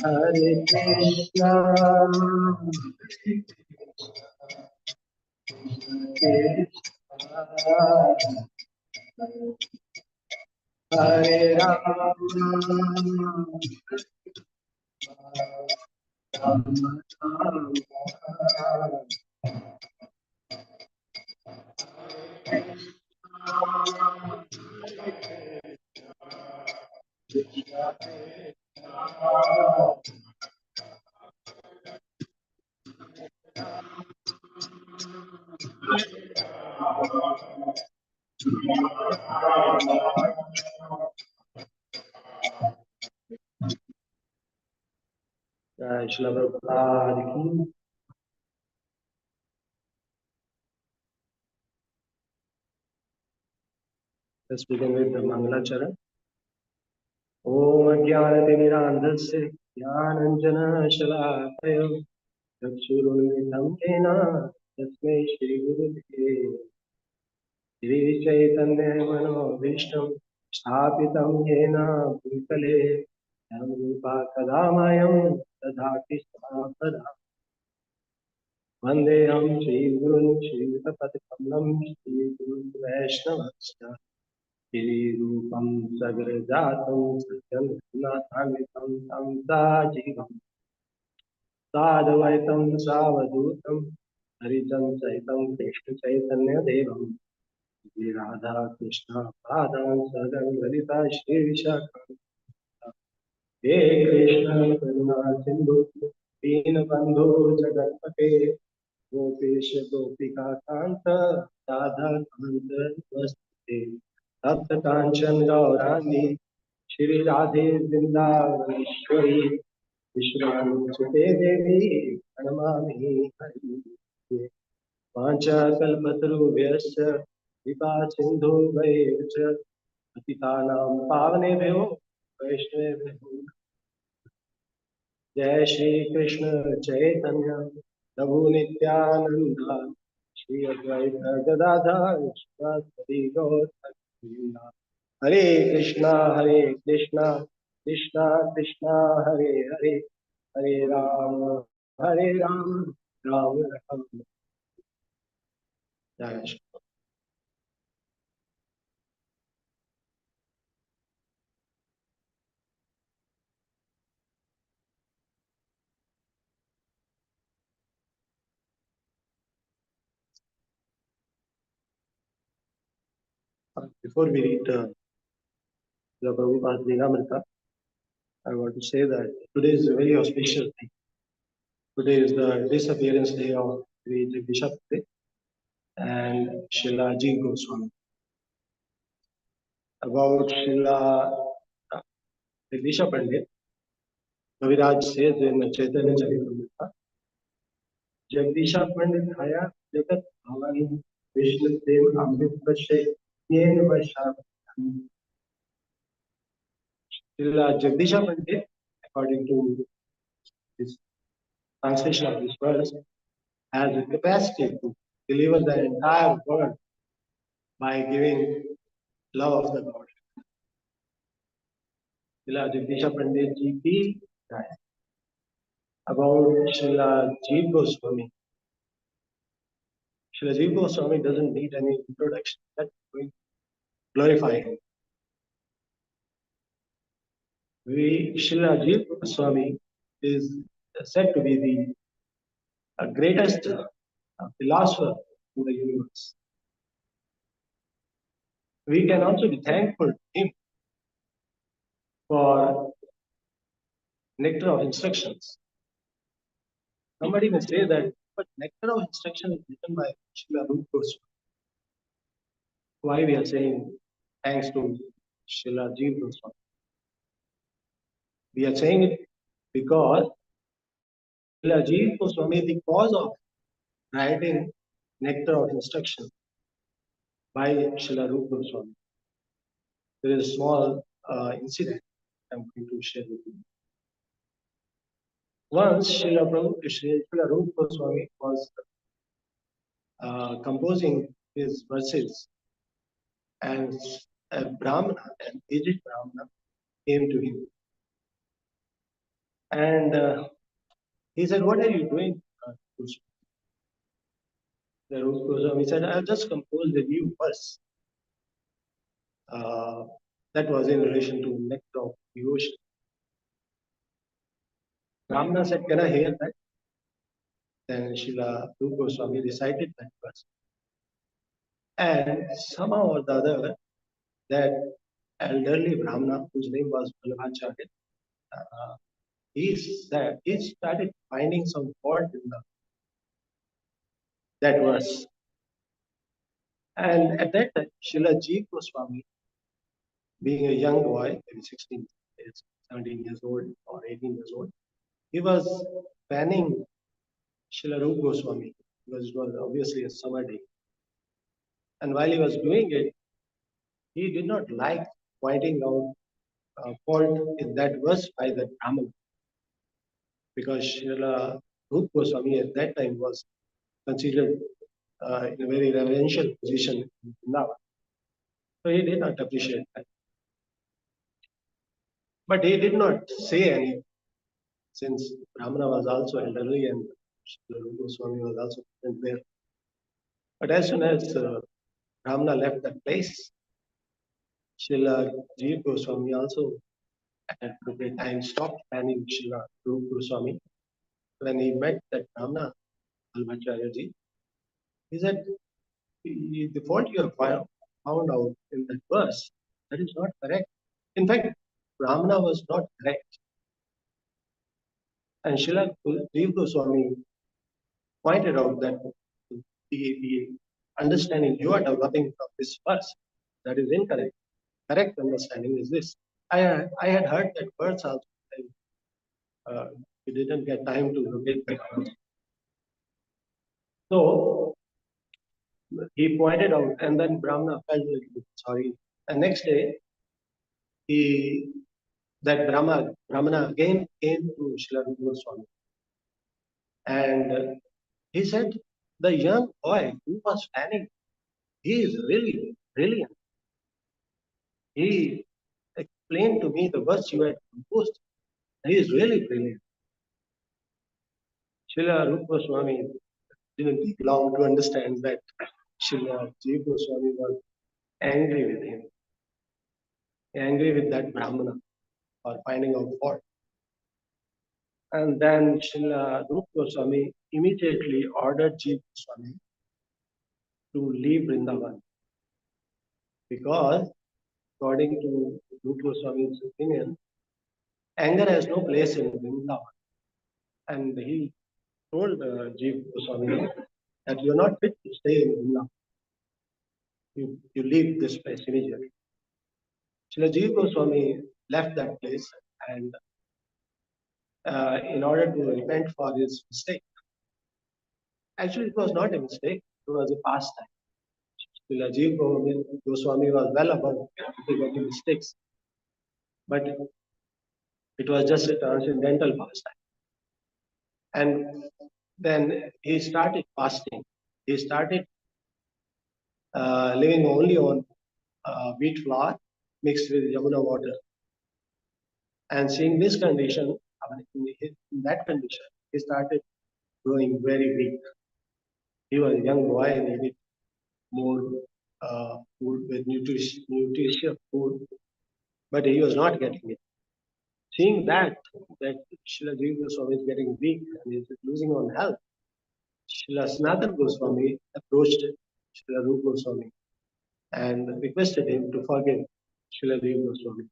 Hare Krishna, Hare Rama, Shri Prabhupada ki. Let's begin with the Mangala Charan. Om Ajnanatirmirandhasya Jnananjana Shalakaya Chakshurunmilitam Yena Tasmai Shri Gurave Shri Chaitanya Manobhishtam Sthapitam Yena Bhutale Yam Rupa Kadamayam Tadhati Svapada Vandeham Shri Gurun Shri Tapatikamalam Shri Guru Vaishnavasya Shri Rupam Sagrajatam Satyam Nathanitam Tam Sajivam Sadvaitam Savadutam Haritam Saitam Krishna Chaitanya Devam Shri Radha Krishna Padam Sadam Lalita Shri Vishakam He Krishna Karuna Sindhu Deenabandhu Jagatpate Gopesha Gopika Kanta Radha Kanta Namaste Tapta Kanchan Gaurani Shri Radhe Vrindavaneshwari Vishwanusude Devi Pranamami Hari Pancha Kalpatarubhyasya Vipa Sindhu Vaircha Patitanam Pavanebhyo Vaishnavebhyo Jai Shri Krishna Chaitanya Prabhu Nityananda Shri Advaita Gadadhar Shri Gaur Hare Krishna Krishna Krishna Hare Hare Hare Rama Ram Ram. Jai Shri. Before we read the Prabhupada Lilamrita, I want to say that today is a very auspicious day. Today is the disappearance day of Sri Jagdisha Pandit and Srila Ji Goswami. About Srila Jagdisha Pandit, Kaviraj says in Chaitanya Charitamrita, Jagdisha Pandit Haya Jagat Bhavan Vishnu Dev Amrit Vashe Yen Vaisham. Srila Jagdisha Pandit, according to his translation of this verse, has the capacity to deliver the entire world by giving love of the God. Srila Jagdisha Pandit ji ki jai. About Srila Jeev Goswami. Srila Jeev Goswami doesn't need any introduction. That's going to glorify him. Srila Jeev Goswami is said to be the greatest philosopher in the universe. We can also be thankful to him for nectar of instructions. Somebody may say that, but nectar of instruction is written by Srila Rupa Goswami. Why we are saying thanks to Srila Jeev Goswami? We are saying it because Srila Jeev Goswami is the cause of writing nectar of instruction by Srila Rupa Goswami. There is a small incident I'm going to share with you. Once Srila Rupa Goswami was composing his verses, and a Brahmana, an aged Brahmana, came to him. And he said, "What are you doing?" The Rupa Goswami said, "I have just composed a new verse uh, that was in relation to nectar of devotion." Brahmana said, "Can I hear that?" Then Srila Rupa Goswami recited that verse. And somehow or the other, that elderly Brahmana, whose name was Vallabhacharya, uh, he started finding some fault in that verse. And at that time, Srila Jeev Goswami, being a young boy, maybe 16, 17 years old or 18 years old, he was fanning Srila Rupa Goswami because it was obviously a summer day. And while he was doing it, he did not like pointing out fault in that verse by the Brahman, because Srila Rupa Goswami at that time was considered in a very reverential position in Vrindavan. So he did not appreciate that. But he did not say anything, since Brahmana was also elderly and Srila Rupa Goswami was also present there. But as soon as Brahmana left that place, Srila Jeev Goswami also at appropriate time stopped fanning Srila Rupa Goswami. When he met that Brahmana, Vallabhacharya ji, he said, the fault you have found out in that verse, that is not correct. In fact, Brahmana was not correct. And Srila Jeev Goswami pointed out that the understanding you are developing of this verse, that is incorrect. Correct understanding is this. I had heard that verse also. Uh, we didn't get time to locate that verse. So he pointed out, and then Brahmana felt a little bit sorry. And next day, he that Brahmana again came to Srila Rupa Goswami, and he said, "The young boy who was fanning, he is really brilliant. He explained to me the verse you had composed. He is really brilliant." Srila Rupa Goswami didn't take long to understand that Srila Jiva Goswami was angry with him, angry with that Brahmana for finding out fault. And then Srila Rupa Goswami immediately ordered Jiva Goswami to leave Vrindavan, because according to Rupa Goswami's opinion, anger has no place in Vrindavan. And he told Jiva Goswami that you are not fit to stay in Vrindavan. You leave this place immediately. Srila Jiva Goswami left that place, and in order to repent for his mistake. Actually, it was not a mistake, it was a pastime. Srila Jiva Goswami was well above making mistakes, but it was just a transcendental pastime. And then he started fasting. He started living only on wheat flour mixed with Yamuna water. And seeing this condition, in that condition, he started growing very weak. He was a young boy and he needed more food with nutritious food, but he was not getting it. Seeing that Srila Jiva Goswami is getting weak and is losing on health, Srila Sanatana Goswami approached Srila Rupa Goswami and requested him to forgive Srila Jiva Goswami.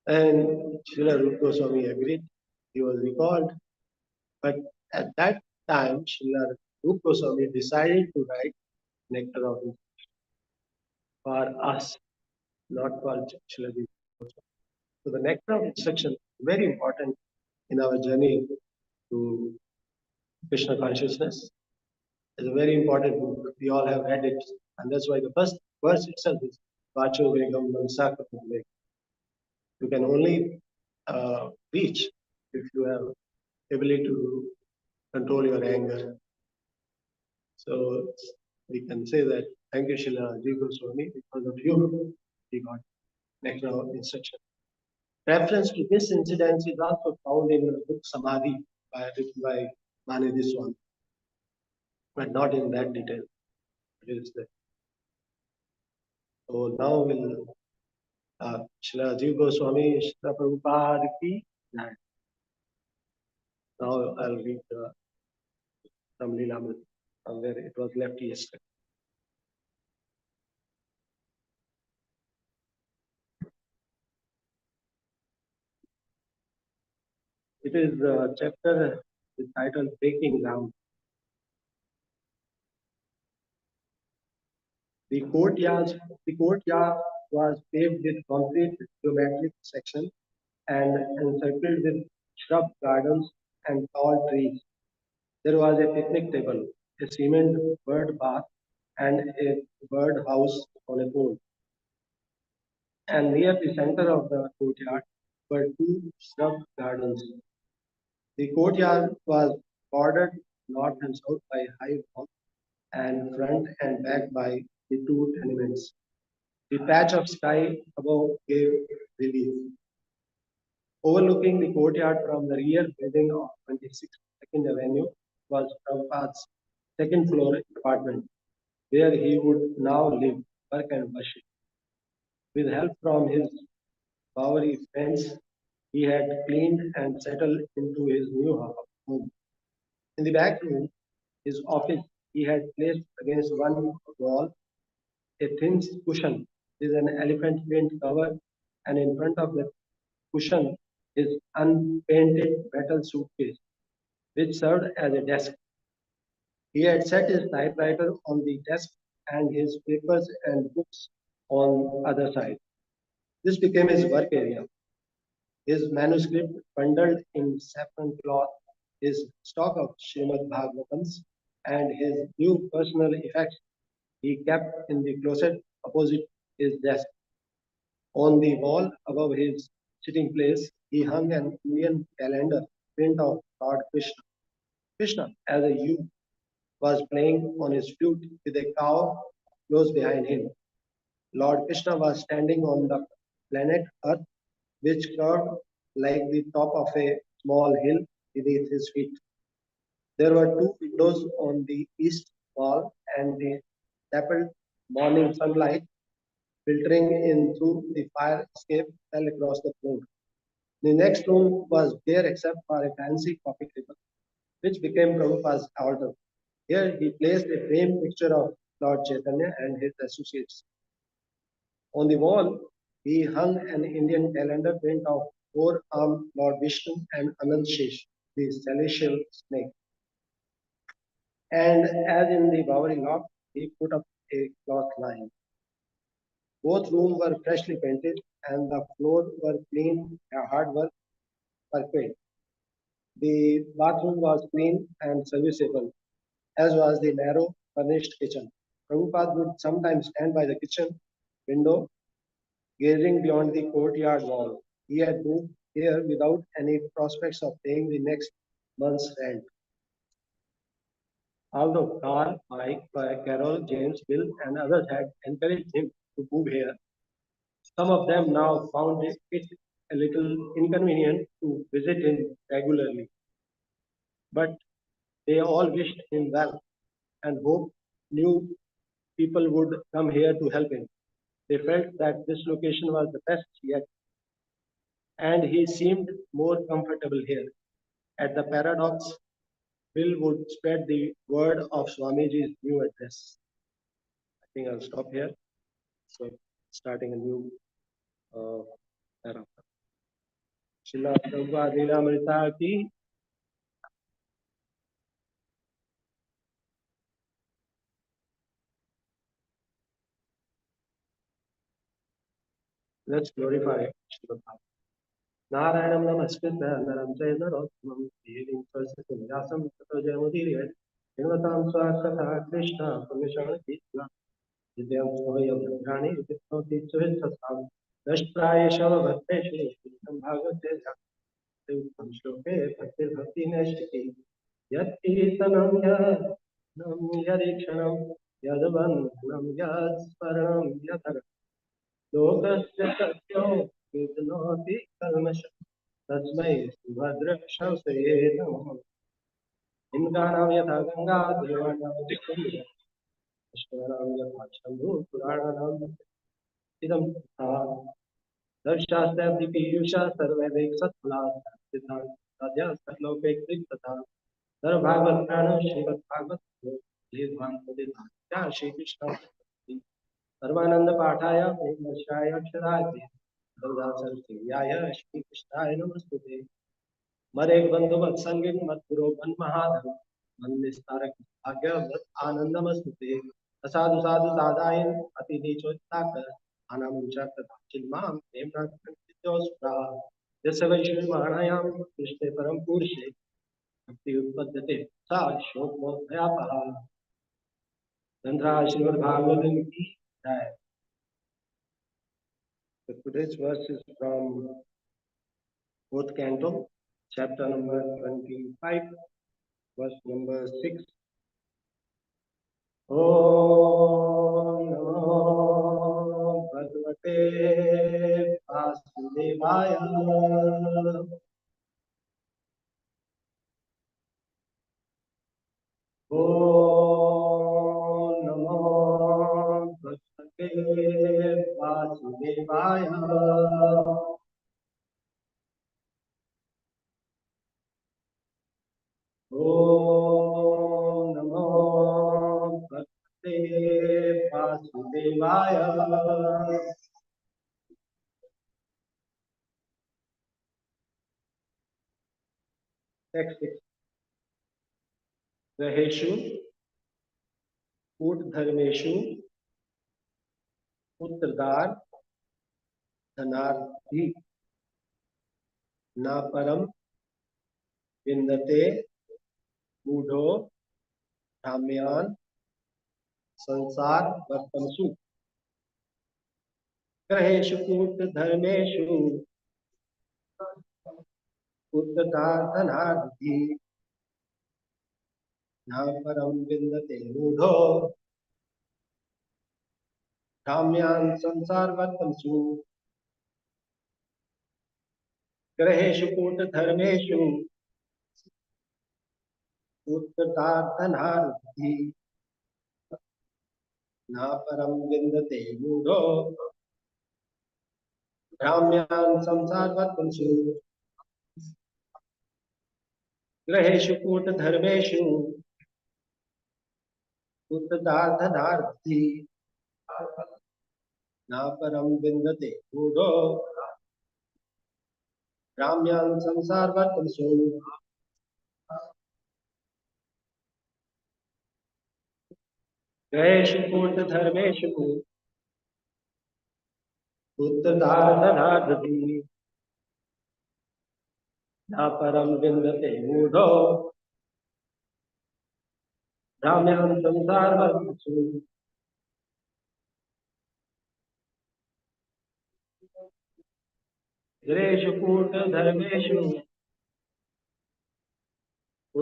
And Srila Rupa Goswami agreed. He was recalled. But at that time, Srila Rupa Goswami decided to write Nectar of Inspiration for us, not for Srila Jiva Goswami. So the Nectar of Instruction is very important in our journey to Krishna consciousness. It's a very important book. We all have read it. And that's why the first verse itself is Vacho Vegam Mansaka Vegam. You can only reach if you have ability to control your anger. So we can say that thank you, Srila Jiva Goswami, because of you, we got nectar of instruction. Reference to this incident is also found in the book Samadhi written by Anadi Mohan, but not in that detail. It is there. So now we'll Srila Jiva Goswami, Srila Prabhupada ki jai. Now I'll read from Leelamrit from where it was left yesterday. It is a chapter titled Breaking Ground. The courtyard was paved with concrete geometric section and encircled with shrub gardens and tall trees. There was a picnic table, a cement bird bath, and a bird house on a pole. And near the center of the courtyard were two shrub gardens. The courtyard was bordered north and south by high walls and front and back by the two tenements. The patch of sky above gave relief. Overlooking the courtyard from the rear building of 26th Second Avenue was Prabhupada's second floor apartment, where he would now live, work, and worship. With help from his Bowery friends, he had cleaned and settled into his new home. In the back room, his office, he had placed against one wall a thin cushion with an elephant print cover, and in front of the cushion his unpainted metal suitcase, which served as a desk. He had set his typewriter on the desk and his papers and books on other side. This became his work area. His manuscript bundled in saffron cloth, his stock of Srimad Bhagavatams, and his new personal effects he kept in the closet opposite his desk. On the wall above his sitting place, he hung an Indian calendar print of Lord Krishna. Krishna, as a youth, was playing on his flute with a cow close behind him. Lord Krishna was standing on the planet Earth, which curved like the top of a small hill beneath his feet. There were two windows on the east wall, and the dappled morning sunlight filtering in through the fire escape fell across the floor. The next room was bare except for a fancy coffee table, which became Prabhupada's altar. Here he placed a framed picture of Lord Chaitanya and his associates. On the wall, he hung an Indian calendar print of four-armed Lord Vishnu and Anand Shesh, the celestial snake. And as in the Bowery loft, he put up a cloth line. Both rooms were freshly painted and the floor were clean, hard work, perfect. The bathroom was clean and serviceable, as was the narrow, furnished kitchen. Prabhupada would sometimes stand by the kitchen window, gazing beyond the courtyard wall. He had moved here without any prospects of paying the next month's rent. Although Carl, Mike, Carol, James, Bill, and others had encouraged him to move here, some of them now found it a little inconvenient to visit him regularly. But they all wished him well and hoped new people would come here to help him. They felt that this location was the best yet. and he seemed more comfortable here. At the paradox, Bill would spread the word of Swamiji's new address. I think I'll stop here. So, starting a new paragraph. Shila Prabhupada Leela ki. Let's glorify Shila Prabhupada. Narayanam Namaskritya Naram Chaitnarottamam Devim Saraswatim Vyasam Tato Jayamudiraya Hinvatam Swakatha Krishna Purvishana Kitna Vidyam Soya Bhadrani Vidyamoti Suhitsasam Dashprayesha Bhatteshu Shritam Bhagavate Uttam Shloke Bhaktir Bhakti Nashti Yat Kirtanam Yadam Yadikshanam Yadavandhanam Yad Smaranam लोकस्य सत्यो विद्नोति कर्मश तस्मै सुभद्रक्षसे नमः इन्द्राणां यथा गंगा देवानां यथा अश्वानां यथा शम्भु पुराणानां इदं तथा दर्शास्त्रपीयूषा सर्वैवेक सत्फला सिद्धांत साध्या सर्वलोकैक तथा सर्वभागवत प्राण श्रीमद् भागवत भेदभान श्री कृष्ण सर्वानंद पाठाय प्रेमशाय अक्षराय सरस्वत्याय श्री कृष्णाय नमस्ते मरे बंधु मत्संगिन मत्पुरो महाधव मन निस्तारक भाग्य आनंदमस्तुते असाधु साधु साधायन अति नीचोत्ताक अनामुचा तथा चिन्माम प्रेम प्राप्तियोस्प्रा यस्य वैष्णवाणायां कृष्णे परम पुरुषे भक्ति उत्पद्यते सा शोको भयापः तंत्रा श्रीमद् भागवतम की जय. So today's verse is from fourth canto, chapter number 25, verse number 6. Om Namo Bhagavate Vasudevaya. Om Namo Bhagavate Vasudevaya. Om Namo Bhagavate Vasudevaya. Text 6. Raheshu Urdharmeshu Uttradar Dhanarthi Na Param Vindate Mudho Dhamyan Sansar Vartamsu Raheshu Urdharmeshu Uttradar Dhanarthi Na Param Vindate Mudho Dhamyan Sansar Vartamsu ग्रहेषु कूटधर्मेषु उत्तरार्धनार्थी न परम विन्दते मूढो भ्राम्यान् संसारवत्सु ग्रहेषु कूटधर्मेषु उत्तरार्धनार्थी न परम विन्दते मूढो भ्राम्यान् संसारवत्सु ग्रहेषु कूटधर्मेषु उत्तरार्धनार्थी न परम विन्दते मूढो भ्राम्यान् संसारवत्सु ग्रहेषु कूटधर्मेषु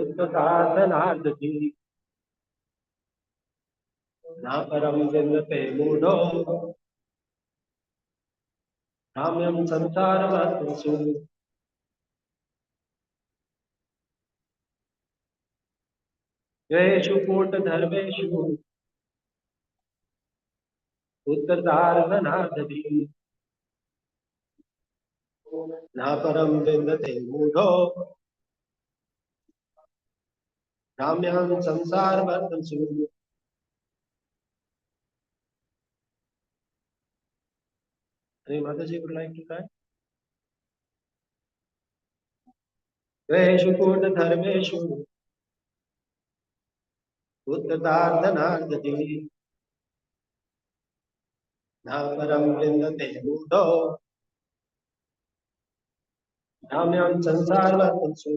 उत्तरार्धनार्थी न परम विन्दते मूढो भ्राम्यं संसारवत्सु ग्रहेषु कूटधर्मेषु उत्तरार्धनार्थी न परं विन्दते मूढो भ्राम्यां संसारवर्त्मसु. Any Mataji would like to try? Greshu Kota Dharmeshu Uttardhanardati Navaram Vindate Mudo Namyam Sansarvatansu.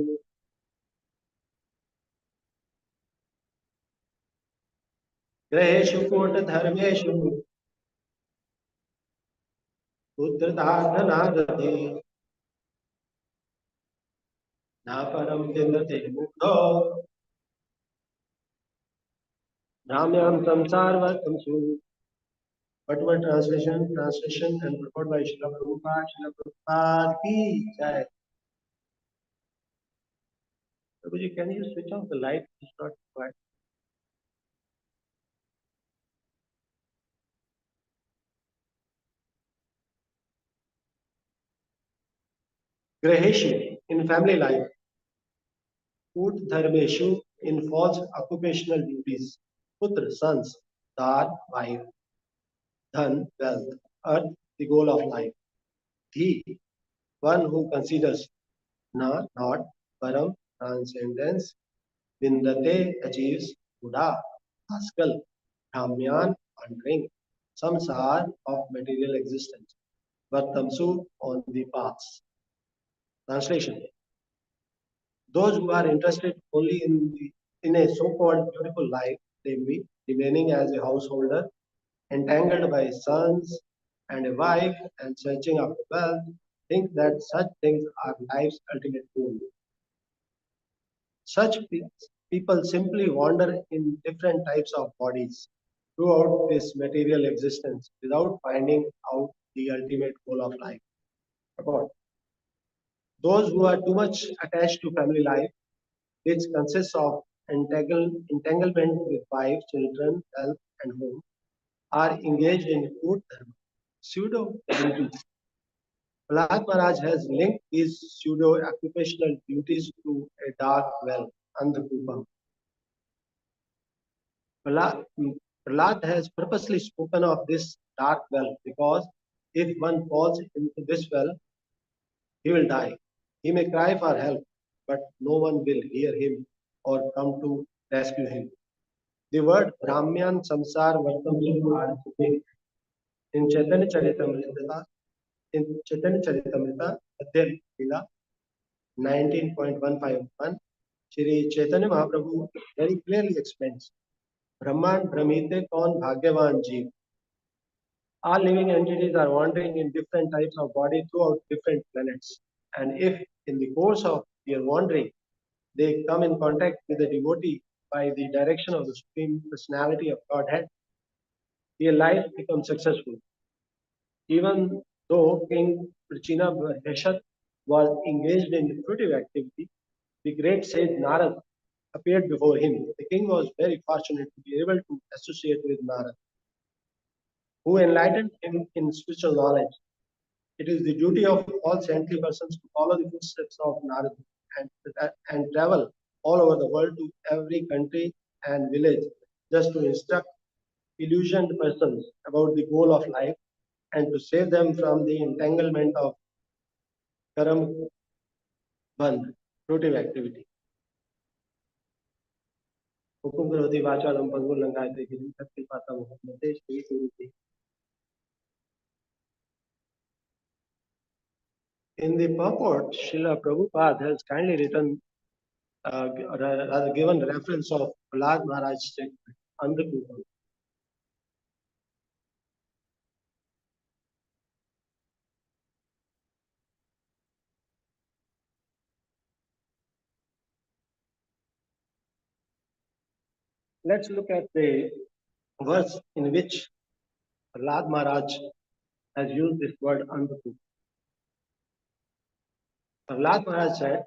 Greshu Kota Dharmeshu Uttardhanardati Navaram Vindate Mudo Namyam Sansarvatansu. Whatever translation and purport by Srila Prabhupada, Srila Prabhupada ki jai. Prabhuji, can you switch off the light? It's not quiet. Graheshu in family life, Ut Dharmeshu in false occupational duties, Putra sons, Dar wife, Dhan wealth, Earth the goal of life, Dhi one who considers Na not, Param transcendence, Vindate achieves Buddha, Haskal, Brahmyan wandering, Samsar of material existence, Vartamsu on the paths. Translation: those who are interested only in a so-called beautiful life, they be remaining as a householder, entangled by sons and a wife, and searching after wealth, think that such things are life's ultimate goal. Such people simply wander in different types of bodies throughout this material existence without finding out the ultimate goal of life. About those who are too much attached to family life, which consists of entanglement with wife, children, health, and home, are engaged in food dharma, pseudo duties. Prahlad Maharaj has linked these pseudo occupational duties to a dark well, Andhakupam. Prahlad, Prahlad has purposely spoken of this dark well because if one falls into this well, he will die. He may cry for help, but no one will hear him or come to rescue him. The word Brahmyan Samsar Vartam in Chaitanya Charitamrita, Adhyay Leela 19.151, Shri Chaitanya Mahaprabhu very clearly explains Brahman Brahmite Kaun Bhagyavan Jeev. All living entities are wandering in different types of body throughout different planets. And if in the course of their wandering they come in contact with a devotee by the direction of the Supreme Personality of Godhead, their life becomes successful. Even though King Prachina Heshat was engaged in fruitive activity, the great sage Narad appeared before him. The king was very fortunate to be able to associate with Narad, who enlightened him in spiritual knowledge. It is the duty of all saintly persons to follow the footsteps of Narad and travel all over the world to every country and village just to instruct illusioned persons about the goal of life and to save them from the entanglement of karam bandh, fruitive activity. Hukum Virodhi Vachalam Pangul Langayate Giri Shakti Pata Muhammad Shri Guruji. In the purport, Srila Prabhupada has kindly written, rather given reference of Prahlad Maharaj statement, Andhakupam. Let's look at the verse in which Prahlad Maharaj has used this word Andhakupam. Prahlad Maharaj said,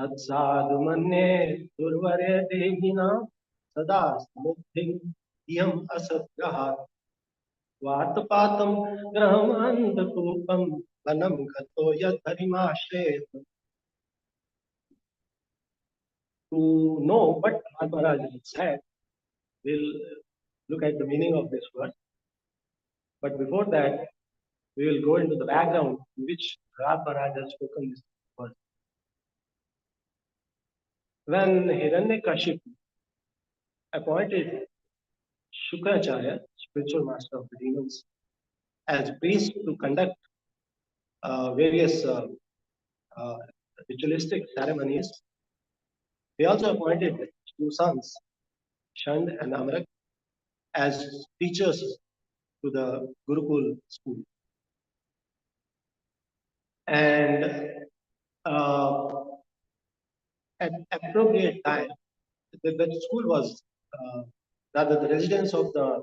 Tatsadu manne durvare dehina sada samudhing iyam asatgaha vartapatam graham andhakupam vanam gato yadharimashe. To know what Maharaj said, we'll look at the meaning of this word. But before that, we will go into the background in which Maharaj has spoken this word. When Hiranyakashipu appointed Shukracharya, spiritual master of the demons, as priest to conduct various uh, ritualistic ceremonies, he also appointed two sons, Shand and Amrak, as teachers to the Gurukul school. And uh, at appropriate time, the school was rather the residence of the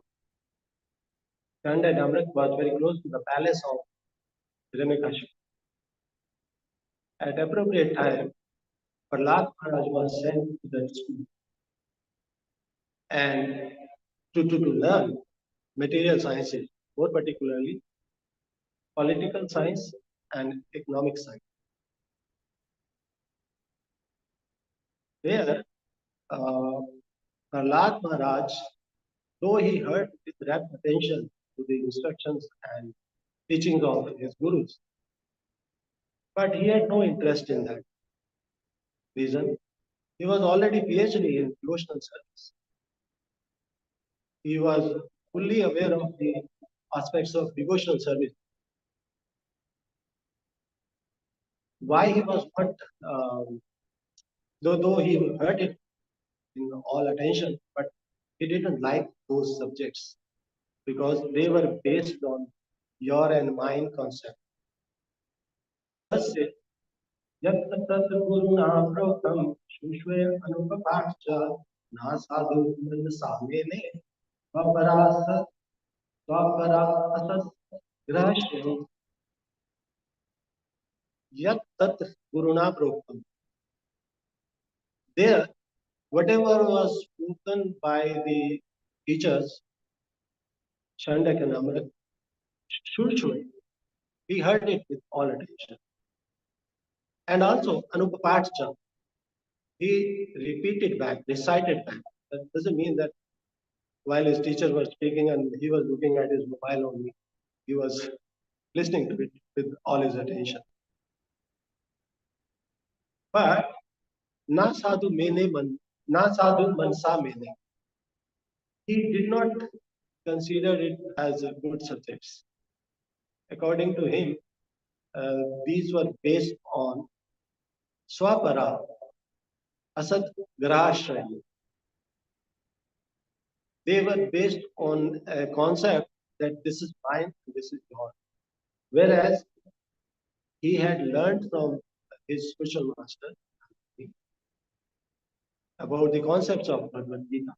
Chand and Amrit was very close to the palace of Hiranyakashipu. At appropriate time, Prahlad Maharaj was sent to that school and to learn material sciences, more particularly political science and economic science. There, uh, Prahlad Maharaj, though he heard with rapt attention to the instructions and teachings of his gurus, but he had no interest in that reason. He was already PhD in devotional service. He was fully aware of the aspects of devotional service. Why he was not, though he heard it in all attention, but he didn't like those subjects because they were based on your and mine concept. Thus, यत् तत् गुरुणा प्रोक्तं शुश्वे अनुपपाश्च न साधु सामेने स्वपरास स्वपरासस् ग्रहश्रेयो yat tat guruna proktam. There, whatever was spoken by the teachers, Chandak and Amrit, should he heard it with all attention. And also, Anupapacha, he repeated back, recited back. That doesn't mean that while his teacher was speaking and he was looking at his mobile only, he was listening to it with all his attention. But na sadhu mene man, na sadhu mansa mene. He did not consider it as a good subjects. According to him, these were based on swapara, asat grahashraya. They were based on a concept that this is mine, this is yours. Whereas he had learned from his spiritual master about the concepts of Bhagavad Gita,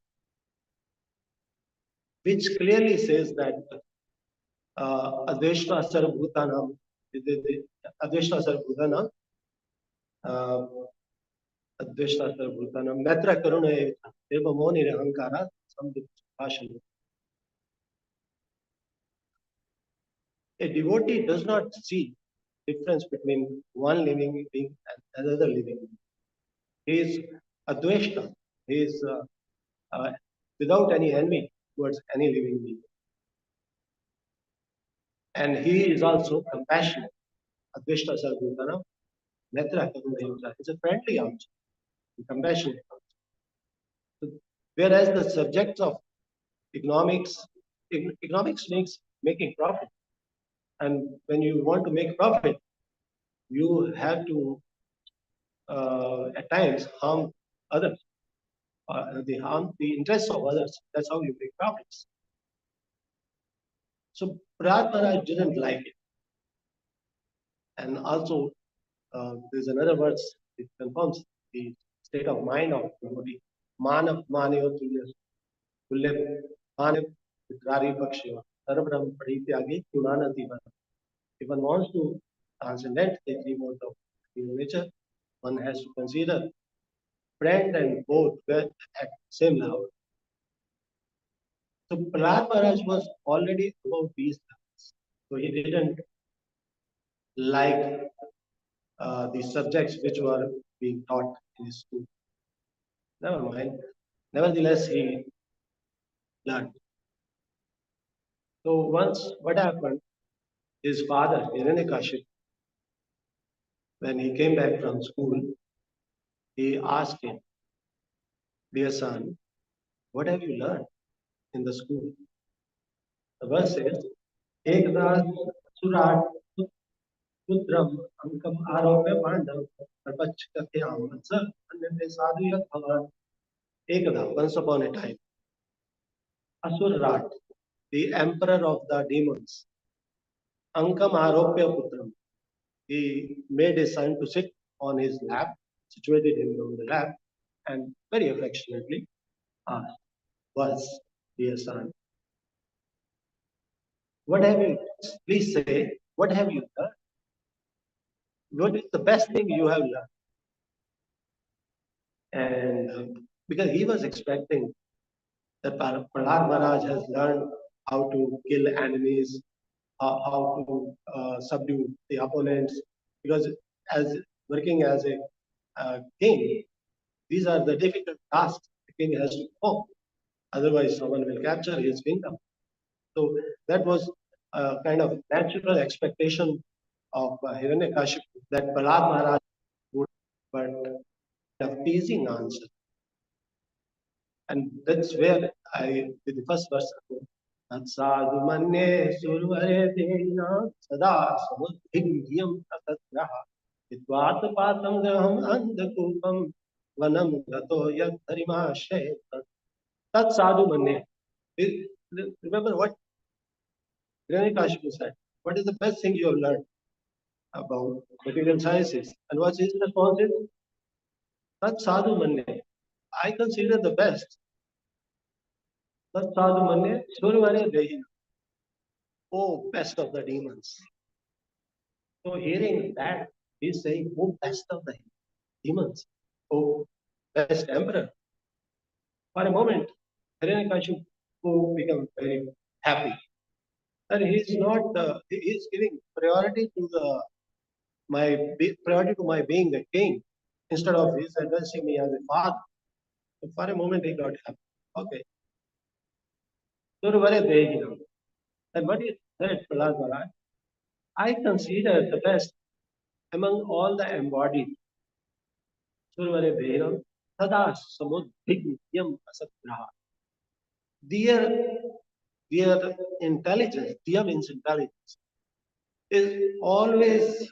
which clearly says that Adveshta Sarvbhutanam, Adveshta Sarvbhutanam, uh, Adveshta Sarvbhutanam, Matra Karuna Deva Moni Ahankara, Samdipashana. A devotee does not see difference between one living being and another living being. He is Adveshta. He is without any envy towards any living being. And he is also compassionate. Adveshta Sarvbhutanam, Matra Karuna. It's a friendly answer, compassionate answer. So, whereas the subjects of economics, economics makes making profit. And when you want to make profit, you have to at times harm others, they harm the interests of others. That's how you make profits. So Prahlad Maharaj didn't like it. And also, there's another verse, it confirms the state of mind of the devotee. Manav Manyo Tulya Tulya Manav Vitrari Pakshiva Sarvram Parityagi Kunanati. If one wants to transcend the three modes of human nature, one has to consider friend and both were at same level. So Prahlad Maharaj was already above these levels. So he didn't like the subjects which were being taught in his school. Never mind. Nevertheless, he learned. So once, what happened? His father, Hiranyakashipu, when he came back from school, he asked him, "Dear son, what have you learned in the school?" The verse says, "Ekda surat putram ankam aropya pandav parpachkatyam vatsa anyate sadhu yat bhavan." Ekda, once upon a time, Asurat, the emperor of the demons, Ankam Aropya Putram, he made his son to sit on his lap, situated him on the lap, and very affectionately asked, "Was, dear son, what have you, please say, what have you learned? What is the best thing you have learned?" And because he was expecting that Prahlad Maharaj has learned how to kill enemies, how to subdue the opponents, because as working as a king, these are the difficult tasks the king has to perform. Otherwise, someone will capture his kingdom. So that was a kind of natural expectation of Hiranyakashipu that Prahlad Maharaj would, but a pleasing answer. And that's where I, with the first verse, Tatsadhu manye survare dena sada samuddhim tatraha Vitvat patam graham andhakupam vanam gato yad harimashe Tat sadhu manye. Remember what Hiranyakashipu said. What is the best thing you have learned about material sciences? And what's his response is, Tat sadhu manye. I consider the best. Tat sadhu manye survare dehina. Oh, best of the demons. So hearing that, he's saying, oh, best of the demons. Oh, best emperor. For a moment, Hiranyakashipu become very happy. And he's not, he's giving priority to the priority to my being the king instead of his addressing me as a father. So for a moment, he got happy. Okay. So very big. And what he said, Prahlad Maharaj, I consider the best among all the embodied Survare Bhairam, Sada Samudhigyam Asagraha. Their, their intelligence, Diya means intelligence, is always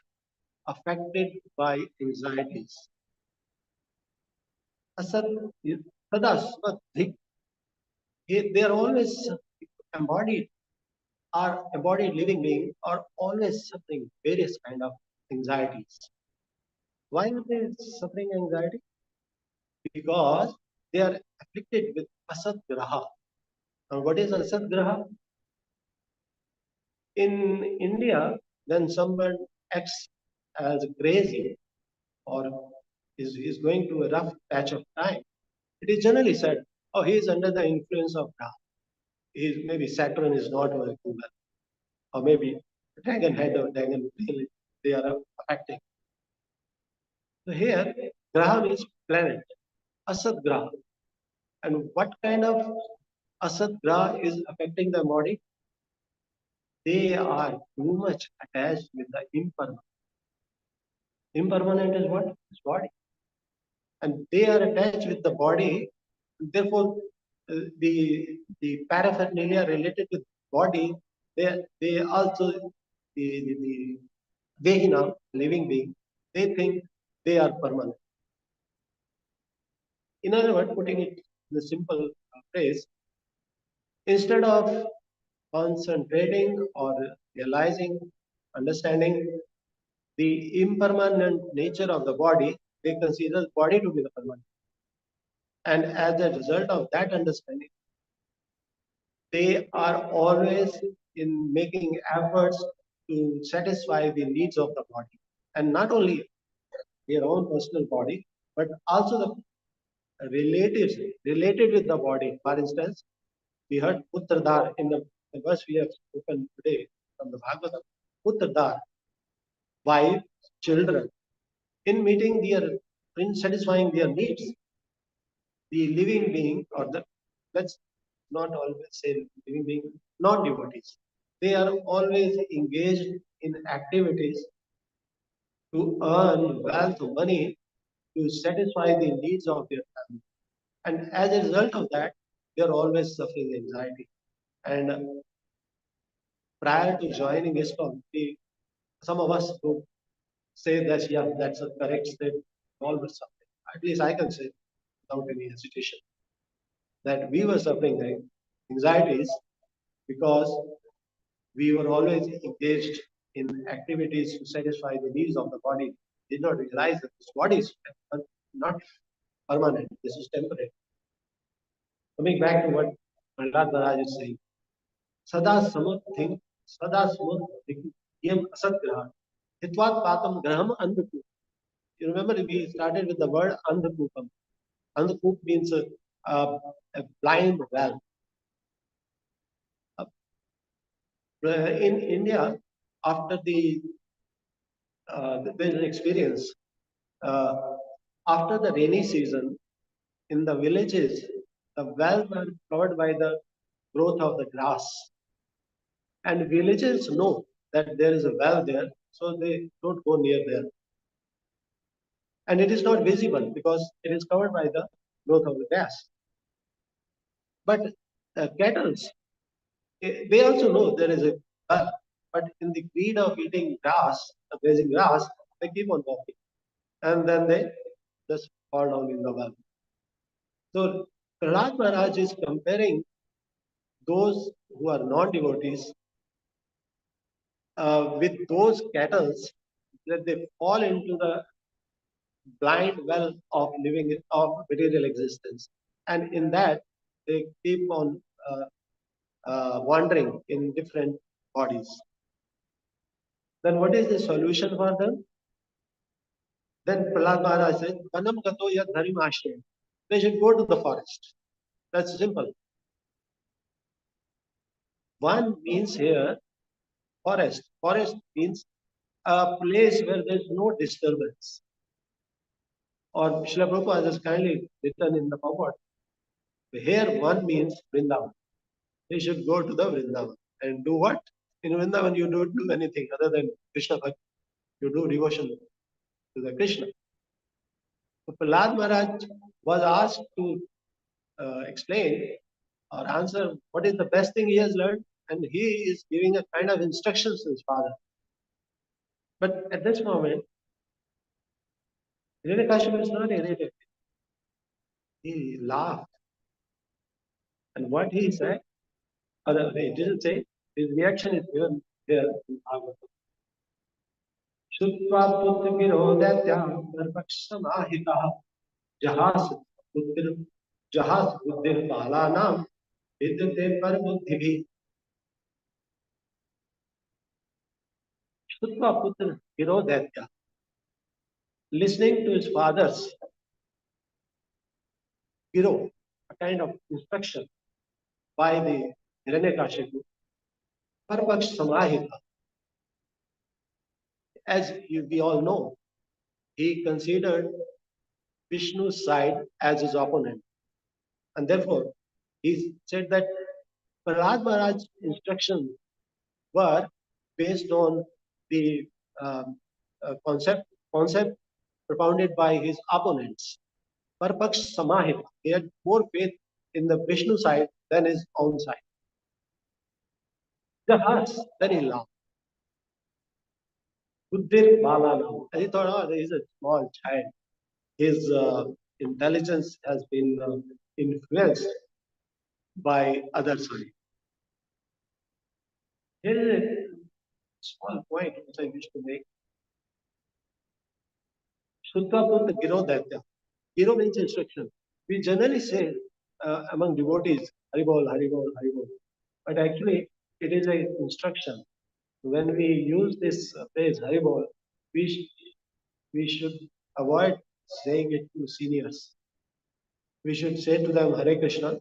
affected by anxieties. Asad, Sada Samadhik, they are always embodied, are embodied living beings are always suffering various kind of anxieties. Why are they suffering anxiety? Because they are afflicted with Asad Graha. And what is Asad Graha? In India, when someone acts as crazy or is going through a rough patch of time, it is generally said, oh, he is under the influence of Ra. Maybe Saturn is not working well, or maybe dragon head or dragon tail, they are affecting. So here, Graha means planet, Asad Graha. And what kind of Asad Graha is affecting the body? They are too much attached with the impermanent. Impermanent is what? It's body. And they are attached with the body. Therefore, the paraphernalia related with body, they also the Vehina, living being, they think they are permanent. In other words, putting it in a simple phrase, instead of concentrating or realizing, understanding the impermanent nature of the body, they consider the body to be the permanent. And as a result of that understanding, they are always in making efforts to satisfy the needs of the body. And not only their own personal body, but also the relatives related with the body. For instance, we heard Puttradar in the verse we have spoken today from the Bhagavatam. Puttradar. wife, children, in meeting in satisfying their needs. The living being, or the, let's not always say living being, non-devotees, they are always engaged in activities to earn wealth, money, to satisfy the needs of their family. And as a result of that, they are always suffering anxiety. And prior to joining ISKCON, some of us would say that, yeah, that's a correct step, all were suffering. At least I can say without any hesitation that we were suffering anxieties because we were always engaged in activities to satisfy the needs of the body. Did not realize that this body is not permanent, this is temporary. Coming back to what Prahlad Maharaj is saying, Sada Samuddhin, Sada Samuddhin, Yam Asatgraha, Hitvat Patam Graham Andhaku. You remember we started with the word Andhakupam. Andhakup means a blind well. In India, after there's an experience, uh, after the rainy season, in the villages, the wells are covered by the growth of the grass. And villagers know that there is a well there, so they don't go near there. And it is not visible because it is covered by the growth of the grass. But cattle, they also know there is a well, but in the greed of eating grass, grazing grass, they keep on walking. And then they just fall down in the well. So Prahlad Maharaj is comparing those who are non-devotees with those cattle that they fall into the blind well of living of material existence, and in that they keep on wandering in different bodies. Then what is the solution for them? Then Prahlad Maharaj said, "Vanam gato yad dharim ashram." They should go to the forest. That's simple. One means here forest. Forest means a place where there is no disturbance. Or Srila Prabhupada has kindly written in the forward. Here one means Vrindavan. They should go to the Vrindavan. And do what? In Vrindavan you don't do anything other than Krishna Bhakti. You do devotion to the Krishna. So Prahlad Maharaj was asked to explain or answer what is the best thing he has learned, and he is giving a kind of instructions to his father. But at this moment, Hiranyakashipu is not irritated. He laughed. And what he said, or he didn't say, his reaction is given here in Bhagavatam. Shutva putra virodhatya sarvakshamahitāh jahas buddhir jahas buddhir balanam vidyate par buddhibhi. Shutva putra virodhatya. Listening to his father's hero, a kind of instruction by the Hiranyakashipu, Parvaksh Samahita. As we all know, he considered Vishnu's side as his opponent. And therefore, he said that Prahlad Maharaj's instructions were based on the um, concept propounded by his opponents. Parpaksh Samahita. He had more faith in the Vishnu side than his own side. The hearts, then he laughed. Buddhir Balanam. And he thought, oh, he's a small child. His intelligence has been influenced by others. Here is a small point which I wish to make. Shuddha Putta Giro Daitya. Giro means instruction. We generally say among devotees, Haribol, Haribol, Haribol. But actually, it is an instruction. When we use this phrase, Haribol, we should avoid saying it to seniors. We should say to them Hare Krishna,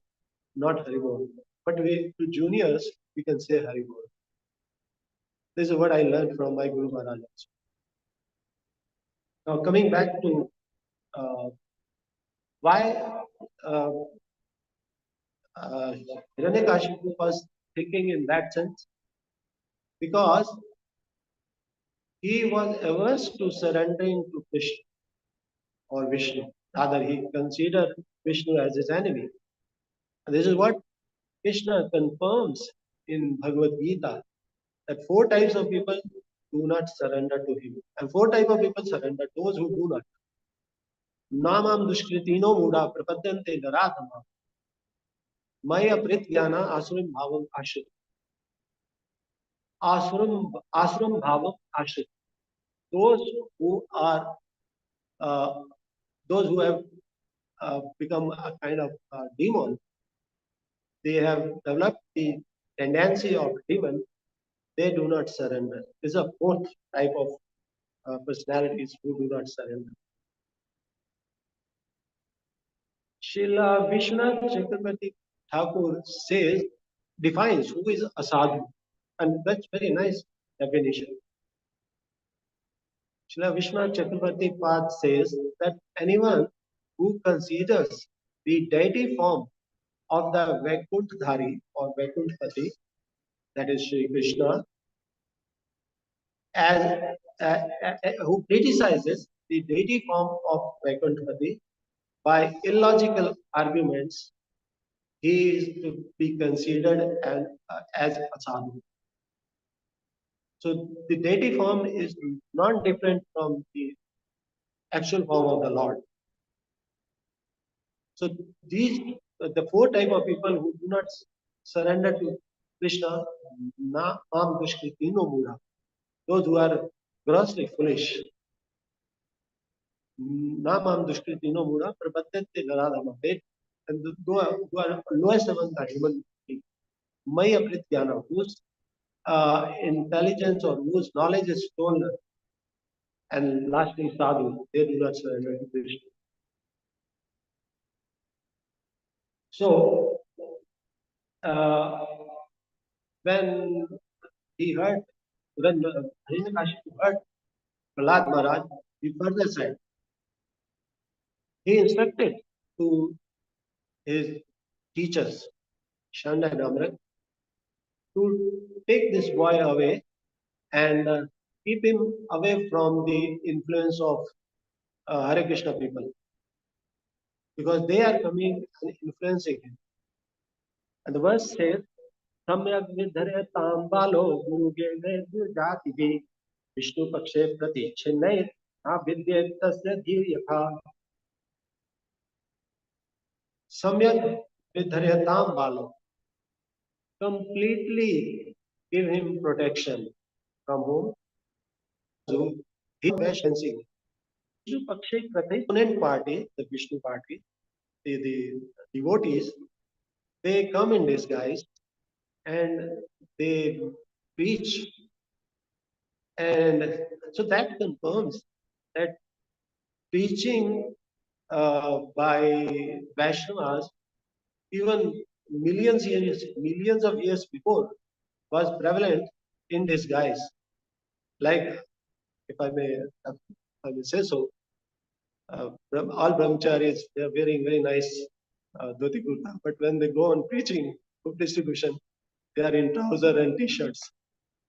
not Haribol. But to juniors, we can say Haribol. This is what I learned from my Guru Maharaj. Now, coming back to uh, why uh, uh, Hiranyakashipu was thinking in that sense, because he was averse to surrendering to Krishna or Vishnu. Rather, he considered Vishnu as his enemy. And this is what Krishna confirms in Bhagavad Gita, that four types of people do not surrender to him. And four types of people surrender: those who do not. Namam dushkritino muda prapadyante naradama maya prityana asuram bhavam ashrit. Asuram bhavam ashrit. Those who are, uh, those who have become a kind of demon, they have developed the tendency of demon, they do not surrender. This is a fourth type of personalities who do not surrender. Srila Vishwanath Chakrabarti Thakur says, defines who is a sadhu, and that's very nice definition. Srila Vishwanath Chakrabarti Pad says that anyone who considers the deity form of the Vaikunthdhari or Vaikuntpati, that is Sri Krishna, as who criticizes the deity form of Vaikuntpati by illogical arguments, he is to be considered as a sadhu. So the deity form is not different from the actual form of the Lord. So these the four type of people who do not surrender to Krishna, na mam dushkritino mura, those who are grossly foolish, na mam dushkritino mura, prapadyante naradhama, and who are lowest among the human beings. Maya Prityana, whose intelligence or whose knowledge is stolen, and lastly sadhu, they do not surrender to Krishna. So uh, when he heard, when Hiranyakashipu heard Prahlad Maharaj, he further said, he instructed to his teachers, Shanda and Amrit, to take this boy away and keep him away from the influence of Hare Krishna people, because they are coming and influencing him. And the verse says, सम्यक विधर्यतां बालो गुरुगे जाति विष्णु पक्षे प्रतिच्छिन्नै न विद्येत तस्य धीर् यथा सम्यक विधर्यतां बालो, completely give him protection from whom? Whom he fencing. Vishnu Pakshe Prathi, opponent party, the Vishnu party, the devotees, they come in disguise and they preach, and so that confirms that preaching by Vaishnavas even millions of years before was prevalent in disguise. Like, if I may, say so, all brahmacharis, they are wearing very nice dhoti kurta, but when they go on preaching, book distribution, they are in trouser and t-shirts.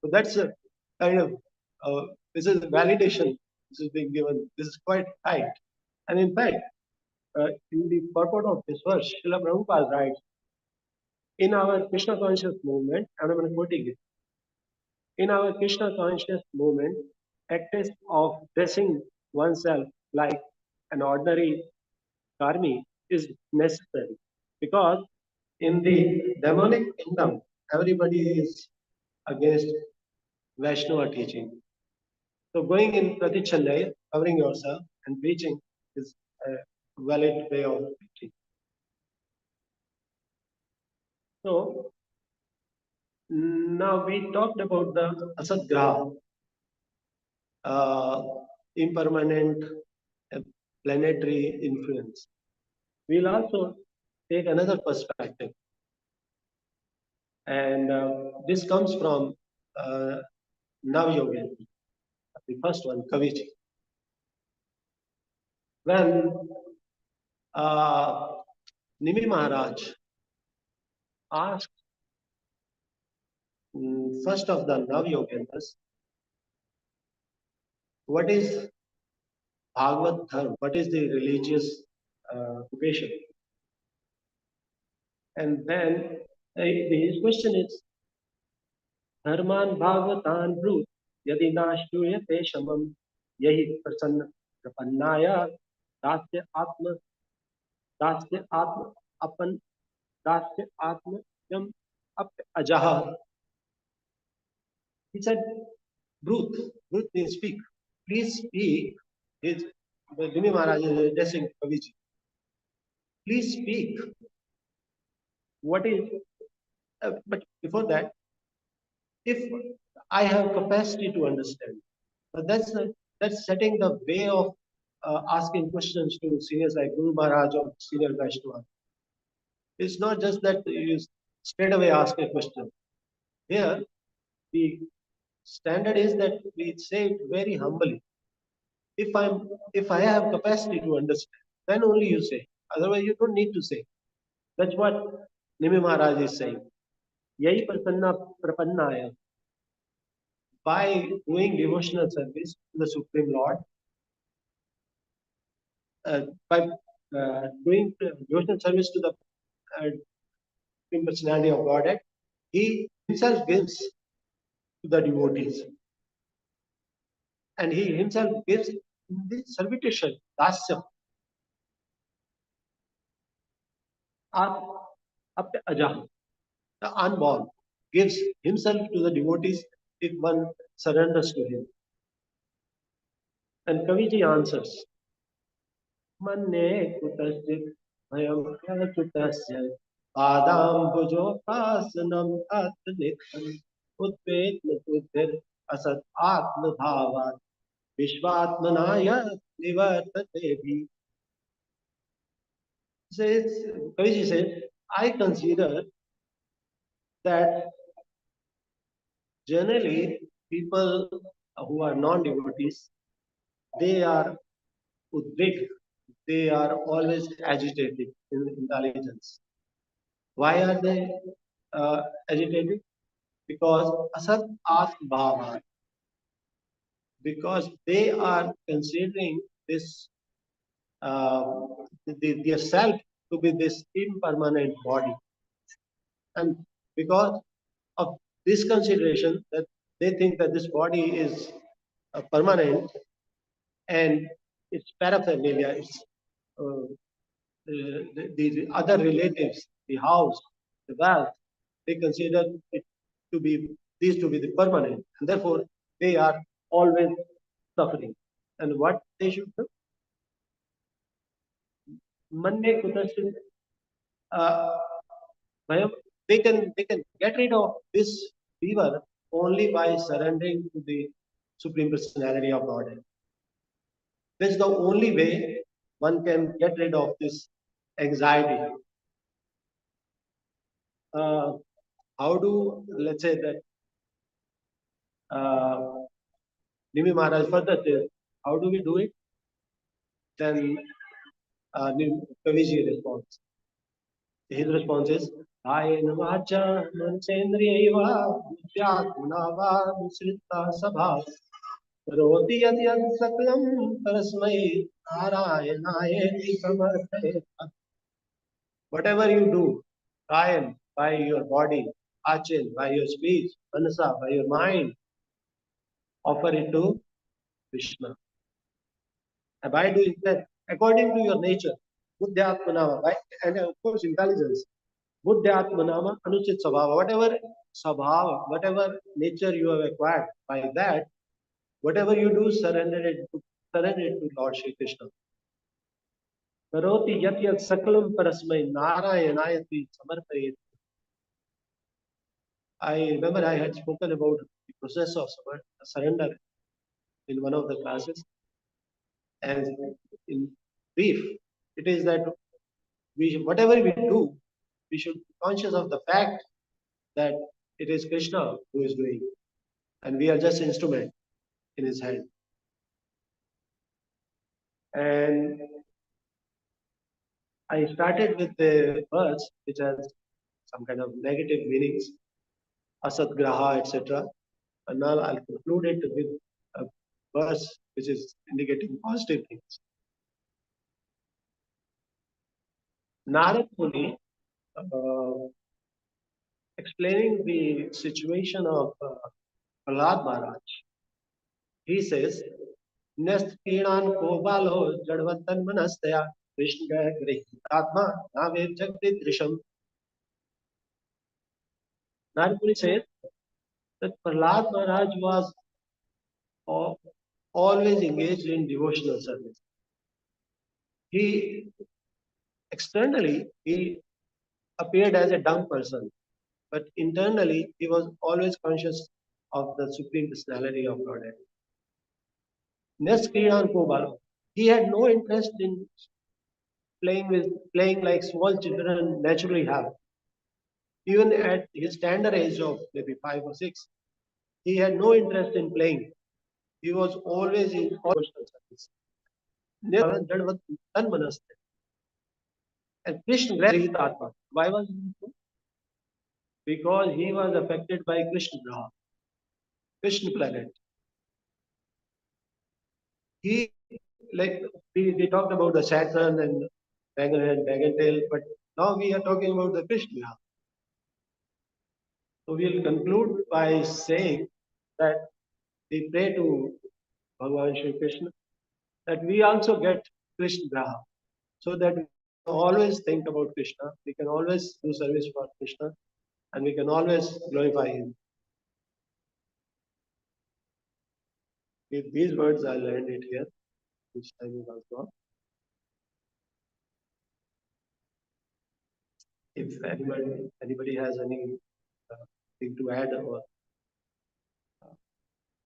So that's a kind of this is a validation. This is being given. This is quite tight. And in fact, in the purport of this verse, Srila Prabhupada writes, in our Krishna conscious movement, and I'm quoting it, in our Krishna conscious movement, practice of dressing oneself like an ordinary karmi is necessary, because in the demonic kingdom, everybody is against Vaishnava teaching. So going in Pratichandaya, covering yourself and preaching is a valid way of preaching. So now we talked about the Asatgraha, uh, impermanent planetary influence. We'll also take another perspective, and this comes from Navyogen, the first one, Kaviji. When uh, Nimi Maharaj asked first of the Navyogendras, what is Bhagavad Dharma? What is the religious occupation? And then his question is, Dharman Bhagavatan Brut, Yadi Nashruyate Shamam, Yahi Prasanna Prapannaya, Dasya Atma, Dasya Atma, Apan, Dasya Atma, Yam, Ap Ajaha. He said, Brut, Brut means speak. Please speak. His, Dini Maharaj is addressing Kaviji. Please speak. What is, but before that, if I have capacity to understand, but that's setting the way of asking questions to seniors like Guru Maharaj or senior Vaishnava. It's not just that you straight away ask a question. Here, the standard is that we say it very humbly. If I have capacity to understand, then only you say. Otherwise, you don't need to say. That's what Nimi Maharaj is saying. Yahi prasanna prapannaya. By doing devotional service to the Supreme Lord, by doing devotional service to the Supreme Personality of Godhead, he himself gives to the devotees. And he himself gives in the servitude, dasya, up ajah, the unborn, gives himself to the devotees if one surrenders to him. And Kaviji answers, Manne kutasik bhayam prachutasya padambujopasanam atnitam utvetna tuddhir asat atma bhavat vishvatmanaya nivartate bhi. Says, Kaviji says, I consider that generally people who are non-devotees, they are udvik, they are always agitated in intelligence. Why are they agitated? Because asat at bhava, because they are considering this uh, their self to be this impermanent body, and because of this consideration that they think that this body is permanent and its paraphernalia, its the other relatives, the house, the wealth, they consider it to be these to be the permanent, and therefore they are always suffering. And what they should do? Manne kutasya, uh, they can get rid of this fever only by surrendering to the Supreme Personality of Godhead. That's the only way one can get rid of this anxiety. Uh, how do, let's say that uh, Nimi Maharaj further says, how do we do it? Then Kaviji responds. His response is, Ayena vacha mansendriyaiva vidyatmana musrita sabha karoti yad yad saklam parasmai narayanaye samarpayet. Whatever you do, try and by your body, Achin, by your speech, Manasa, by your mind, offer it to Krishna. And by doing that, according to your nature, Buddhyatmanama, by, and of course intelligence, Buddhyatmanama, Anuchit Sabhava, whatever Sabhava, whatever nature you have acquired, by that, whatever you do, surrender it to Lord Shri Krishna. Karoti yat yat sakalam parasmai narayanayati samarpayet. I remember I had spoken about the process of surrender in one of the classes. And in brief, it is that whatever we do, we should be conscious of the fact that it is Krishna who is doing, and we are just instrument in his hand. And I started with the verse which has some kind of negative meanings, asat graha, etc. And now I'll conclude it with a verse which is indicating positive things. Narad Muni, uh, explaining the situation of Prahlad Maharaj, he says, Nesthinan Kobalo Jadvatan Manastaya Krishna Grihatma Nave Jagdidrisham. Narad Muni says that Prahlad Maharaj was al- always engaged in devotional service. He externally he appeared as a dumb person, but internally he was always conscious of the supreme personality of Godhead. Next Kriyan Kobalo. He had no interest in playing like small children naturally have. Even at his tender age of maybe 5 or 6, he had no interest in playing. He was always in devotional service. And Krishna Grahita Atma. Why was he so? Because he was affected by Krishna Graha, Krishna planet. He like we talked about the Saturn and Dragon and Dragon Tail, but now we are talking about the Krishna Graha. So we'll conclude by saying that we pray to Bhagavan Shri Krishna that we also get Krishna Graha so that we always think about Krishna, we can always do service for Krishna, and we can always glorify Him. With these words, I'll end it here. This time is also up. If anybody has any thing to add or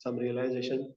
some realization.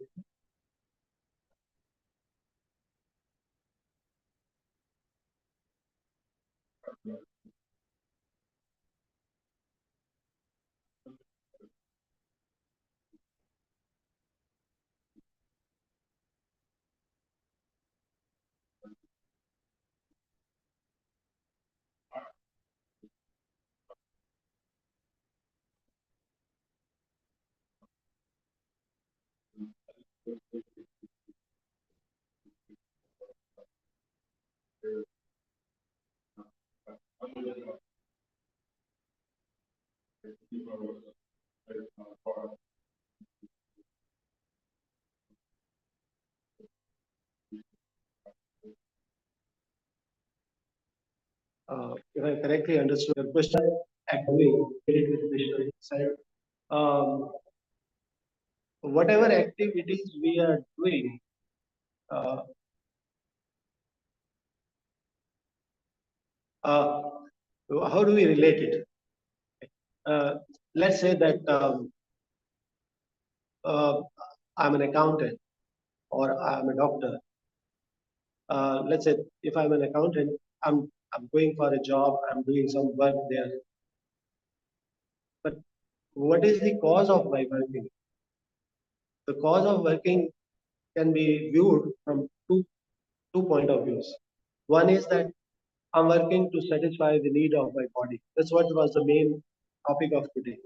If I correctly understood your question, actually related with Krishna side, um, whatever activities we are doing, uh, uh, how do we relate it? Uh, let's say that uh, I'm an accountant or I'm a doctor. Let's say if I'm an accountant, I'm going for a job, I'm doing some work there. But what is the cause of my working? The cause of working can be viewed from two point of views. One is that I'm working to satisfy the need of my body. That's what was the main topic of today.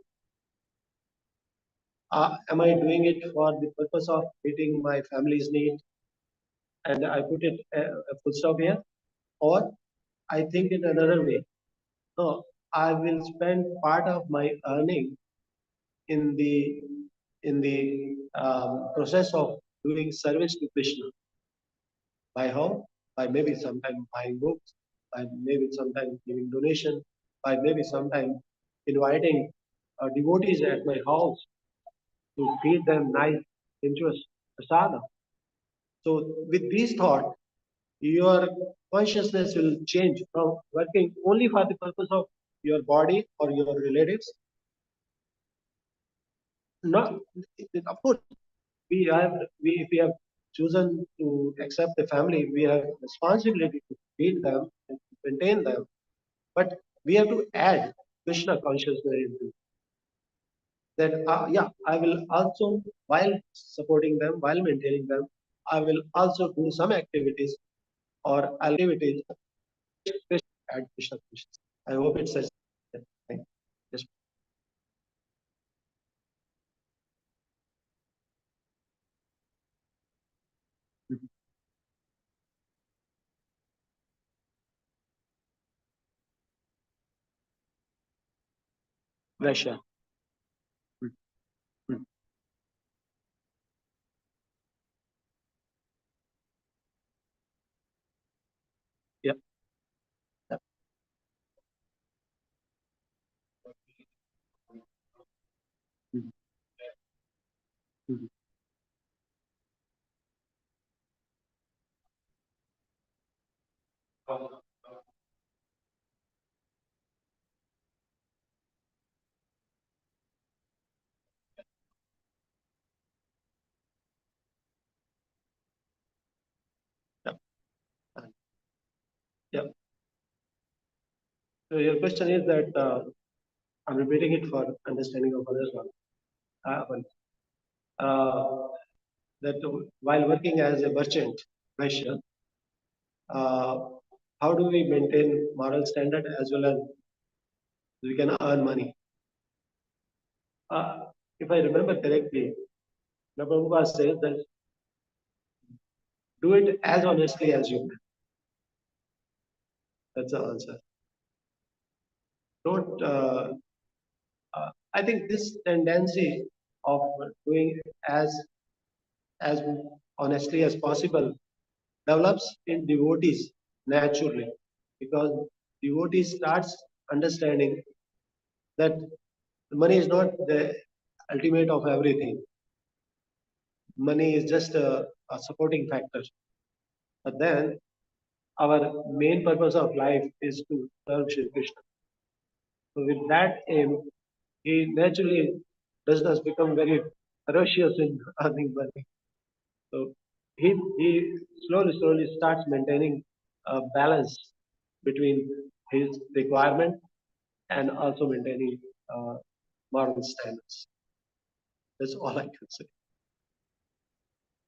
Am I doing it for the purpose of meeting my family's need? And I put it a full stop here. Or I think in another way. No, I will spend part of my earning in the process of doing service to Krishna. By how? By maybe sometime buying books, by maybe sometime giving donation, by maybe sometime inviting devotees at my house to feed them nice, interest prasada. So with these thoughts, your consciousness will change from working only for the purpose of your body or your relatives. Not, of course, if we have chosen to accept the family, we have responsibility to feed them and to maintain them. But we have to add Krishna consciousness into that. Yeah, I will also, while supporting them, while maintaining them, I will also do some activities or activities at Krishna Krishna. I hope it's a yes. Russia. Mm. Yeah. Yeah. Mm. Mm. Yeah. Yeah. So your question is that I'm repeating it for understanding of others. Uh, that while working as a merchant, Russia, uh, how do we maintain moral standard as well as we can earn money? Uh, if I remember correctly, Prabhupada says that do it as honestly as you can. That's the answer. Don't. I think this tendency of doing as honestly as possible develops in devotees naturally, because devotees starts understanding that money is not the ultimate of everything. Money is just a supporting factor. But then our main purpose of life is to serve Shri Krishna. So with that aim, he naturally does not become very ferocious in earning money. So he slowly starts maintaining a balance between his requirement and also maintaining uh, moral standards. That's all I can say.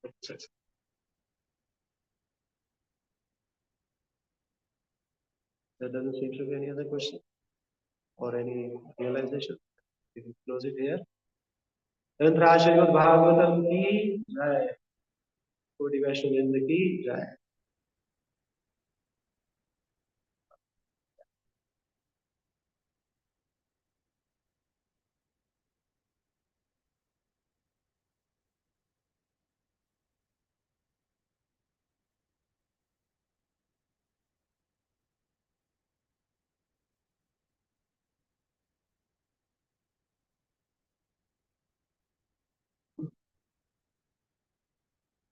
That's it. There doesn't seem to be any other question or any realization. We can close it here. ग्रंथ श्रीमद् भागवतम की जय। कोटि वैष्णव की जय।